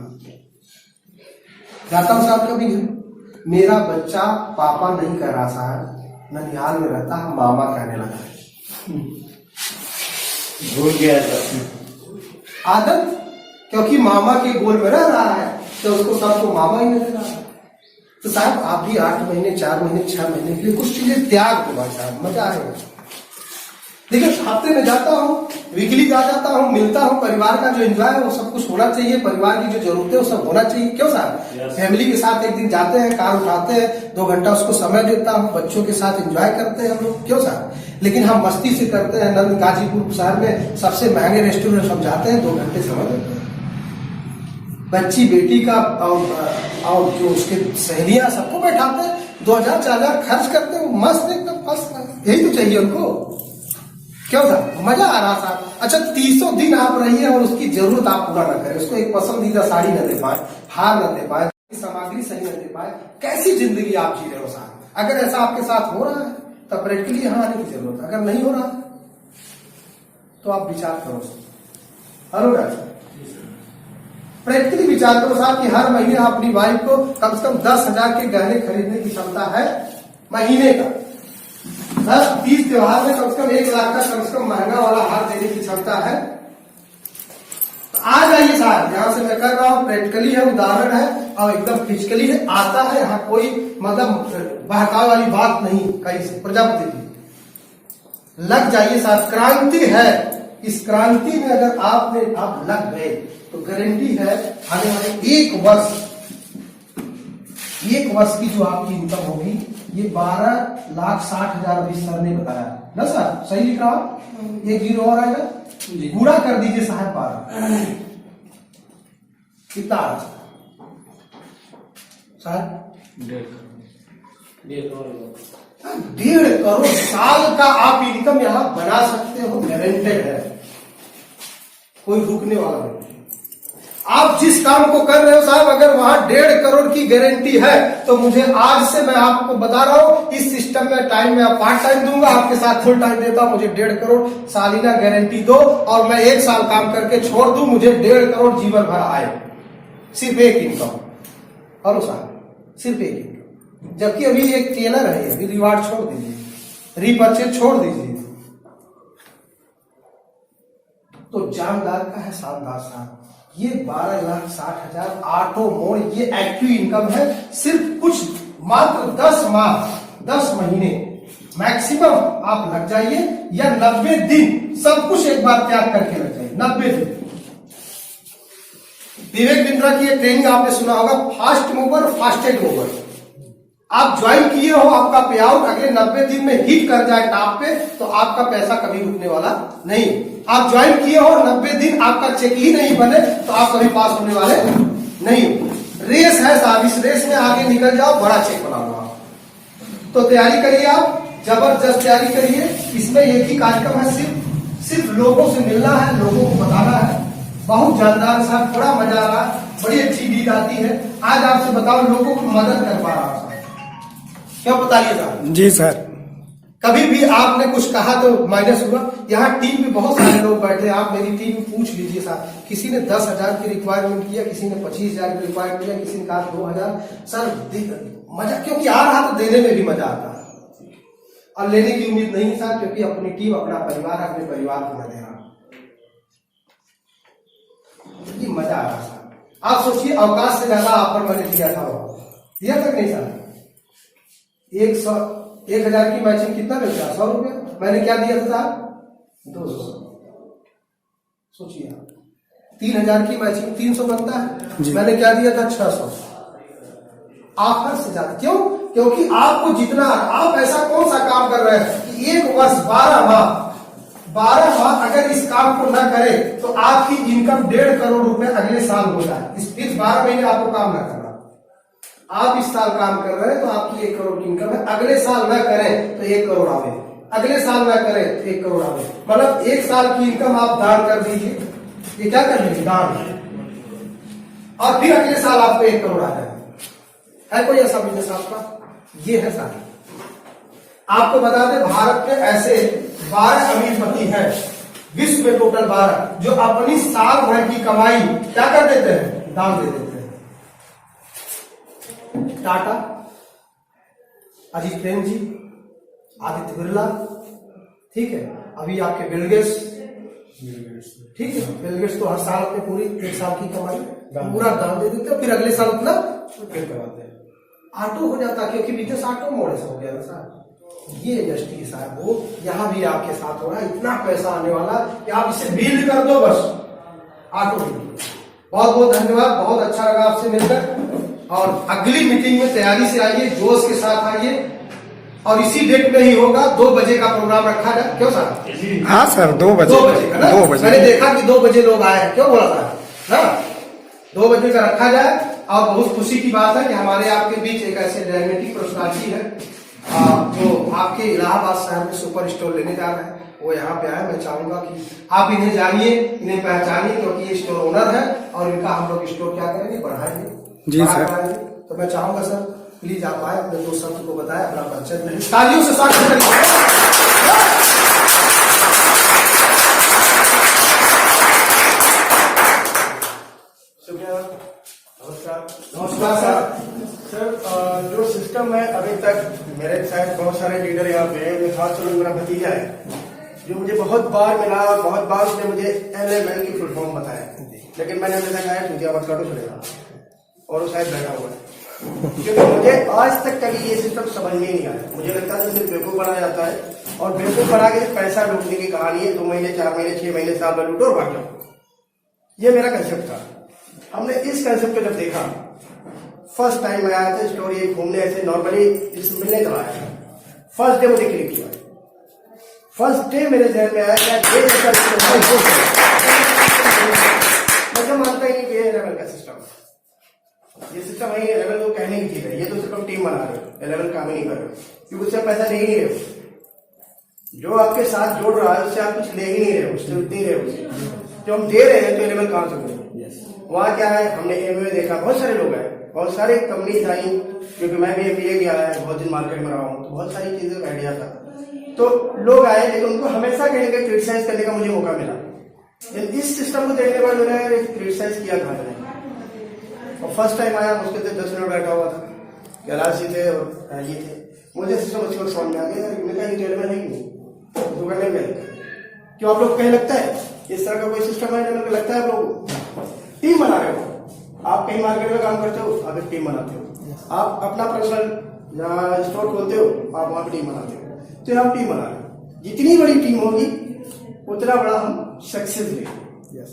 जाता हूं साहब कभी घर, मेरा बच्चा पापा नहीं कह रहा साहब, ननिहाल में रहता है, मामा कहने लगा है। भूल गया आदत, क्योंकि मामा के गोल में रह रहा है, तो उसको सबको मामा ही नजर आ रहा है। तो साहब आप भी 8 महीने, 4 महीने, 6 महीने के लिए कुछ चीजें त्याग दो भाई साहब, मजा आएगा। देखिए, हफ्ते में जाता हूँ, वीकली जाता हूँ, मिलता हूँ, परिवार का जो एंजॉय है वो सब कुछ होना चाहिए, परिवार की जो जरूरत है वो सब होना चाहिए। क्यों साहब? फैमिली के साथ एक दिन जाते हैं, कार उठाते हैं, 2 घंटा उसको समय देता हूँ, बच्चों के साथ एंजॉय करते हैं हम लोग। क्यों साहब? लेकिन हम मस्ती से करते हैं। नंद गाजीपुर शहर में सबसे महंगे रेस्टोरेंट हम जाते हैं, 2 घंटे समय देते हैं। बच्ची बेटी का और जो उसके सहेलियां, सबको बैठाते हैं, 2,000-4,000 खर्च करते हैं, मस्त एकदम फर्स्ट। यही तो चाहिए उनको। क्यों था? मजा आ रहा था। अच्छा, 300 दिन आप रहिए और उसकी जरूरत आप पूरा न करें, उसको एक पसंदीदा साड़ी न दे पाए, हार न दे पाए, सामग्री सही न दे पाए, कैसी जिंदगी आप जी रहे हो साहब? अगर ऐसा आपके साथ हो रहा है तब प्रैक्टिकली यहाँ आने की जरूरत है। अगर नहीं हो रहा तो आप विचार करो। हेलो डॉक्टर, प्रैक्टिकली विचार करो साहब कि हर महीने आप अपनी वाइफ को कम से कम 10,000 के गहने खरीदने की क्षमता है महीने का। 10-30 त्योहार में कम से कम 1 लाख का कम से कम महंगा वाला हार देने की क्षमता है। तो आ जाइए साहब, यहां से मैं कर रहा हूं, प्रैक्टिकली है, उदाहरण है और एकदम फिजिकली है, आता है। यहाँ कोई मतलब बहकाव वाली बात नहीं। कहीं से प्रजापति जी लग जाइए साहब, क्रांति है। इस क्रांति में अगर आप लग गए तो गारंटी है आने वाले 1 वर्ष की जो आपकी इनकम होगी, ये 12,60,000 अभी सर ने बताया ना सर? सही लिख रहा हूं? 1 जीरो और आएगा, पूरा कर दीजिए साहब। 12 कितना साहब? 1.5 1.5 करोड़ साल का आप इनकम यहां बना सकते हो, गारंटेड है, कोई रुकने वाला नहीं। आप जिस काम को कर रहे हो साहब, अगर वहां 1.5 करोड़ की गारंटी है तो मुझे आज से मैं आपको बता रहा हूं, इस सिस्टम में टाइम में पार्ट टाइम दूंगा, आपके साथ फुल टाइम देता हूं। मुझे 1.5 करोड़ सालिना गारंटी दो और मैं 1 साल काम करके छोड़ दूं, मुझे 1.5 करोड़ जीवन भर आए, सिर्फ एक इनकम। और साहब सिर्फ एक इनकम, जबकि अभी एक टेलर है, अभी रिवार्ड छोड़ दीजिए, रीपर्चेज छोड़ दीजिए, तो जानदार का है शानदार साहब। ये 12,60,000 ऑटो मोड, ये एक्टिव इनकम है। सिर्फ कुछ मात्र 10 माह 10 महीने मैक्सिमम आप लग जाइए, या 90 दिन सब कुछ एक बार त्याग करके लग जाइए, 90 दिन। विवेक बिंद्रा की ट्रेनिंग आपने सुना होगा, फास्ट मूवर फास्टेड मूवर। आप ज्वाइन किए हो, आपका पे आउट अगले 90 दिन में हिट कर जाए टॉप पे, तो आपका पैसा कभी रुकने वाला नहीं। आप ज्वाइन किए हो, 90 दिन आपका चेक ही नहीं बने, तो आप कभी पास होने वाले नहीं। रेस है साहब, इस रेस में आगे निकल जाओ, बड़ा चेक बनाऊंगा। तो तैयारी करिए, आप जबरदस्त तैयारी करिए। इसमें एक ही कार्यक्रम है, सिर्फ लोगों से मिलना है, लोगों को बताना है। बहुत जानदार साहब, बड़ा मजा आ रहा है, बड़ी अच्छी गीत आती है। आज आपसे बताओ, लोगों को मदद कर पा रहा हूं, क्या बताइए साहब? जी सर। कभी भी आपने कुछ कहा तो माइनस हुआ। यहाँ टीम में बहुत सारे लोग बैठे, आप मेरी टीम में पूछ लीजिए साहब, किसी ने 10,000 की रिक्वायरमेंट किया, किसी ने 25,000 की रिक्वायरमेंट किया, किसी ने कहा 2,000। सर मजा, क्योंकि आ रहा तो देने में भी मजा आता है, और लेने की उम्मीद नहीं साहब, क्योंकि अपनी टीम, अपना परिवार, अपने परिवार को मैं दे रहा हूं, ये मजा आ रहा साहब। आप सोचिए, अवकाश से ज्यादा ऑफर मैंने दिया था, दिया तक नहीं साहब। 1,000 की मैचिंग कितना मिलता है? 100 रुपया। मैंने क्या दिया था साहब? 200। सोचिए आप, 3,000 की मैचिंग 300 बनता है, मैंने क्या दिया था? 600। ऑफर से ज्यादा क्यों? क्योंकि आपको जितना, आप ऐसा कौन सा काम कर रहे हैं कि 1 वर्ष 12 माह अगर इस काम को न करें तो आपकी इनकम 1.5 करोड़ रुपए अगले साल हो जाए। इस 12 महीने आपको काम न करना। आप इस साल काम कर रहे हैं तो आपकी 1 करोड़ की इनकम है, अगले साल न करें तो 1 करोड़ आवे, अगले साल न करें तो 1 करोड़ आवे। मतलब 1 साल की इनकम आप दान कर दीजिए, ये क्या कर लीजिए? दान, और फिर अगले साल आपको 1 करोड़ आ जाए। है कोई ऐसा बिजनेस आपका? ये है साहब। आपको बता दें, भारत में ऐसे 12 अमीरपति हैं, विश्व में टोटल 12, जो अपनी साल भर की कमाई क्या कर देते हैं? दान दे देते हैं। टाटा, अजीत प्रेम जी, आदित्य बिरला, ठीक है, अभी आपके बिल गेट्स, ठीक है, बिल गेट्स तो हर साल अपने पूरी 1 साल की कमाई पूरा दान दे देते हैं, फिर अगले साल उतना फिर करवाते हैं। ऑटो हो जाता, क्योंकि बिजनेस ऑटो मोड हो गया ना साहब। ये इंडस्ट्री साहब, वो यहाँ भी आपके साथ हो रहा है, इतना पैसा आने वाला कि आप इसे बिल्ड कर दो बस, ऑटो। बहुत बहुत धन्यवाद, बहुत अच्छा लगा आपसे मिलकर, और अगली मीटिंग में तैयारी से आइए, जोश के साथ आइए, और इसी डेट में ही होगा। 2 बजे का प्रोग्राम रखा जाए, क्यों साहब? हाँ सर, 2 बजे। 2 बजे का ना? 2 बजे। मैंने देखा कि 2 बजे लोग आए हैं, क्यों बोला था ना? 2 बजे का रखा जाए। और बहुत खुशी की बात है कि हमारे आपके बीच एक ऐसे डायनेमिक पर्सनालिटी है जो आपके इलाहाबाद शहर में सुपर स्टोर लेने जा रहे हैं, वो यहाँ पे आए। मैं चाहूंगा कि आप इन्हें जानिए, इन्हें पहचानिए, क्योंकि ये स्टोर ओनर है, और इनका हम लोग स्टोर क्या करेंगे? बढ़ाएंगे जी सर। तो मैं चाहूंगा सर, प्लीज आप आए, अपने 2 शब्द को बताएं, अपना परिचय दें, तालियों से स्वागत करिए। नमस्कार सर, जो सिस्टम है अभी तक, मेरे साथ बहुत सारे लीडर यहाँ पे हैं, खासतौर मेरा भतीजा है जो मुझे बहुत बार मिला, और बहुत बार उसने मुझे LML की फुल फॉर्म बताया, लेकिन मैंने हमेशा कहा है मत काटो चलेगा, और वो शायद बैठा हुआ है, क्योंकि मुझे आज तक कभी ये सिस्टम समझ में नहीं आया। मुझे लगता है सिर्फ बेवकूफ बनाया जाता है, और बेवकूफ बना के पैसा लूटने की कहानी है। 2 महीने, 4 महीने, 6 महीने, साल भर लूटो और भाग जाओ। ये मेरा कंसेप्ट था। हमने इस कंसेप्ट को जब देखा, फर्स्ट टाइम मैं आया था स्टोर ये घूमने, ऐसे नॉर्मली इस मिलने चला आया था। फर्स्ट डे मुझे क्लिक किया, फर्स्ट डे मेरे जहन में आया कि ये मतलब मानता ही नहीं कि ये लेवल का सिस्टम, ये सिस्टम है, ये लेवल को कहने की चीज है। ये तो सिर्फ हम टीम बना रहे हो, लेवल काम ही नहीं कर रहे हो। क्योंकि उससे पैसा ले ही नहीं रहे हो। जो आपके साथ जोड़ रहा है उससे आप कुछ ले ही नहीं रहे हो, उससे दे रहे हो। जो हम दे रहे हैं तो एलेबल कहाँ से होंगे? वहाँ क्या है, हमने एमबीए देखा, बहुत सारे लोग हैं, बहुत सारे कंपनीज आई, क्योंकि मैं भी एमबीए किया है, बहुत दिन मार्केट में रहा हूँ, तो बहुत सारी चीजें का आइडिया था। तो लोग आए, लेकिन उनको हमेशा कहने का क्रिटिसाइज करने का मुझे मौका मिला। इस सिस्टम को देखने के बाद मैंने क्रिटिसाइज किया था मैंने। और फर्स्ट टाइम आया, मुझके से 10 मिनट बैठा हुआ था, कैलाश जी थे और ये थे, मुझे सिस्टम अच्छी वक्त समझ में आ गया। मेरा ये एलेबल है ही नहीं, तो करने में क्यों आप लोग कहीं लगता है इस तरह का कोई सिस्टम है? एलेबल लगता है आप लोग टीम बना रहे हो। आप कहीं मार्केट में काम करते हो, आप एक टीम बनाते हो। आप अपना पर्सनल या स्टोर खोलते हो, आप वहां पर टीम बनाते हो। तो आप टीम बना रहे हो, जितनी बड़ी टीम होगी उतना बड़ा हम सक्सेस लेंगे।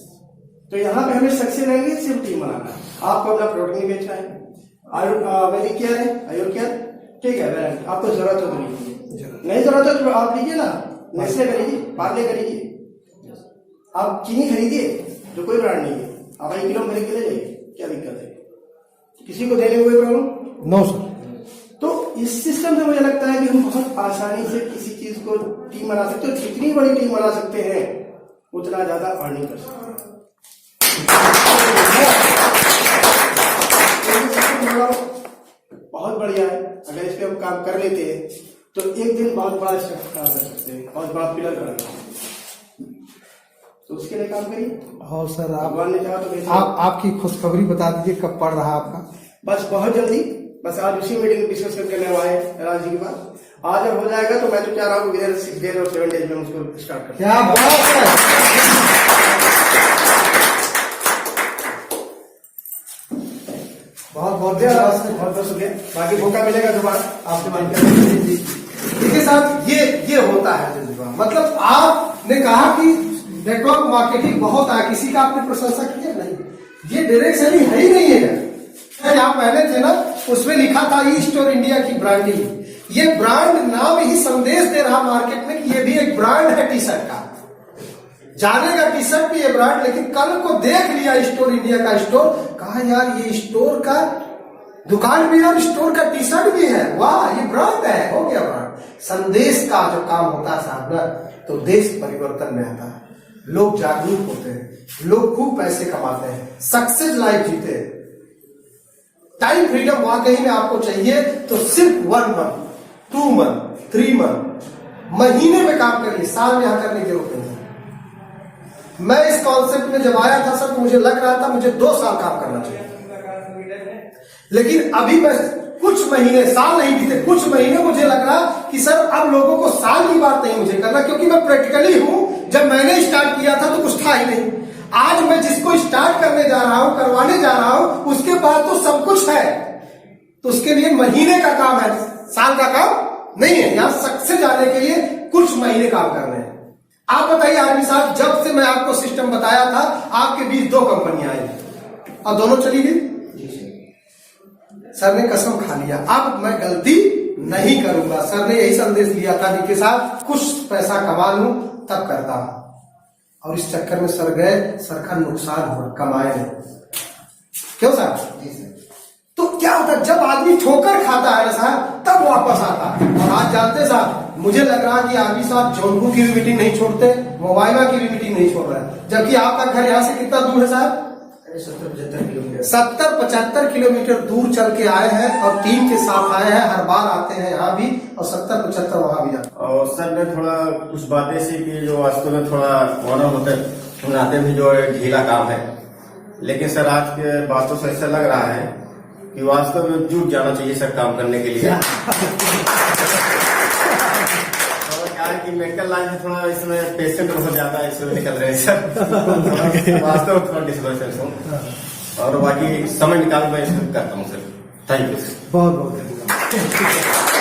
तो यहाँ पे हमें सक्सेस लेंगे, सिर्फ टीम बनाना है। आपको अपना प्रोडक्ट नहीं बेचना है। आयुर्वेदिक क्या है, आयुर क्या, ठीक है, आपको जरूरत हो तो लीजिए, नहीं जरूरत हो तो आप लीजिए ना, नेस्ले करिए, पार्ले करिए, आप चीनी खरीदिए जो कोई ब्रांड नहीं है, आप 1 किलो खरीद के ले जाइए, क्या दिक्कत है? किसी को देने में कोई प्रॉब्लम? No sir. तो इस सिस्टम से मुझे लगता है कि हम बहुत आसानी से किसी चीज को टीम बना सकते हैं। जितनी बड़ी टीम बना सकते हैं उतना ज्यादा अर्निंग कर सकते हैं। बहुत बढ़िया है, अगर इस पे हम काम कर लेते हैं तो एक दिन बहुत बड़ा स्टेप कर सकते हैं, बहुत बड़ा पिलर कर सकते हैं। तो उसके लिए काम करिए। और सर भगवान ने चाहा तो आपकी खुशखबरी बता दीजिए, कब पड़ रहा आपका? बस बहुत जल्दी, बस आज उसी मीटिंग डिस्कस करने वाले हैं राज जी के पास। आज जब हो जाएगा तो मैं तो चाह रहा हूँ विदिन 6 डेज और 7 डेज में उसको स्टार्ट कर। क्या बात है, बहुत बहुत बहुत शुक्रिया। बाकी मौका मिलेगा दोबारा आपसे बात करने। देखिए साहब, ये होता है जज्बा। मतलब आपने कहा कि नेटवर्क मार्केटिंग बहुत है, किसी का आपने प्रशंसा किया नहीं, ये डायरेक्ट सेलिंग है ही नहीं है। जहाँ पहले थे ना, उसमें लिखा था ई स्टोर इंडिया की ब्रांडिंग। ये ब्रांड नाम ही संदेश दे रहा मार्केट में कि ये भी एक ब्रांड है टी शर्ट का। जानेगा टी शर्ट भी ये ब्रांड, लेकिन कल को देख लिया स्टोर इंडिया का स्टोर, कहा यार ये स्टोर का दुकान भी है और स्टोर का टी शर्ट भी है, वाह ये ब्रांड है, हो गया ब्रांड। संदेश का जो काम होता है साहब ना, तो देश परिवर्तन में आता है, लोग जागरूक होते हैं, लोग खूब पैसे कमाते हैं, सक्सेस लाइफ जीते हैं। टाइम फ्रीडम वाकई में आपको चाहिए तो सिर्फ 1 मंथ, 2 मंथ, 3 मंथ, महीने में काम करिए, साल में यहां करने की जरूरत नहीं है। मैं इस कॉन्सेप्ट में जब आया था सर, तो मुझे लग रहा था मुझे 2 साल काम करना चाहिए, लेकिन अभी मैं कुछ महीने, साल नहीं बीते, कुछ महीने मुझे लग रहा कि सर अब लोगों को साल की बात नहीं मुझे करना, क्योंकि मैं प्रैक्टिकली हूं। जब मैंने स्टार्ट किया था तो कुछ था ही नहीं। आज मैं जिसको स्टार्ट करने जा रहा हूं, करवाने जा रहा हूं, उसके पास तो सब कुछ है। तो उसके लिए महीने का काम है, साल का काम नहीं है। यहां सक्सेस आने के लिए कुछ महीने काम करने हैं। आप बताइए आर्मी साहब, जब से मैं आपको सिस्टम बताया था, आपके बीच 2 कंपनियां आई और दोनों चली गई। सर ने कसम खा लिया, अब मैं गलती नहीं करूंगा। सर ने यही संदेश दिया था कि साहब कुछ पैसा कमा लूं तब करता हूं, और इस चक्कर में सर गए, सर का नुकसान हुआ, कमाए नहीं। क्यों साहब? तो क्या होता है, जब आदमी ठोकर खाता है ना साहब, तब वापस आता है। और आज जानते साहब, मुझे लग रहा कि आर्मी साहब जौनपुर की भी मीटिंग नहीं छोड़ते, मोबाइला की भी मीटिंग नहीं छोड़ रहे हैं, जबकि आपका घर यहाँ से कितना दूर है साहब? 70-75 किलोमीटर, 70-75 किलोमीटर दूर चल के आए हैं, और टीम के साथ आए हैं। हर बार आते हैं यहाँ भी, और 70-75 वहां भी जाते हैं। और सर ने थोड़ा कुछ बातें सी कि जो वास्तव में थोड़ा मालूम होता है, सुनाते भी जो ढीला काम है, लेकिन सर आज के बातों से ऐसा लग रहा है कि वास्तव में जुट जाना चाहिए सर काम करने के लिए। कि मेडिकल लाइन में थोड़ा इसमें पेशेंट बहुत ज्यादा इसमें निकल रहे हैं सर, वास्तव में थोड़ा डिस्टर्बेंस हूँ, और बाकी समय निकाल मैं इसमें करता हूँ सर। थैंक यू सर, बहुत बहुत धन्यवाद।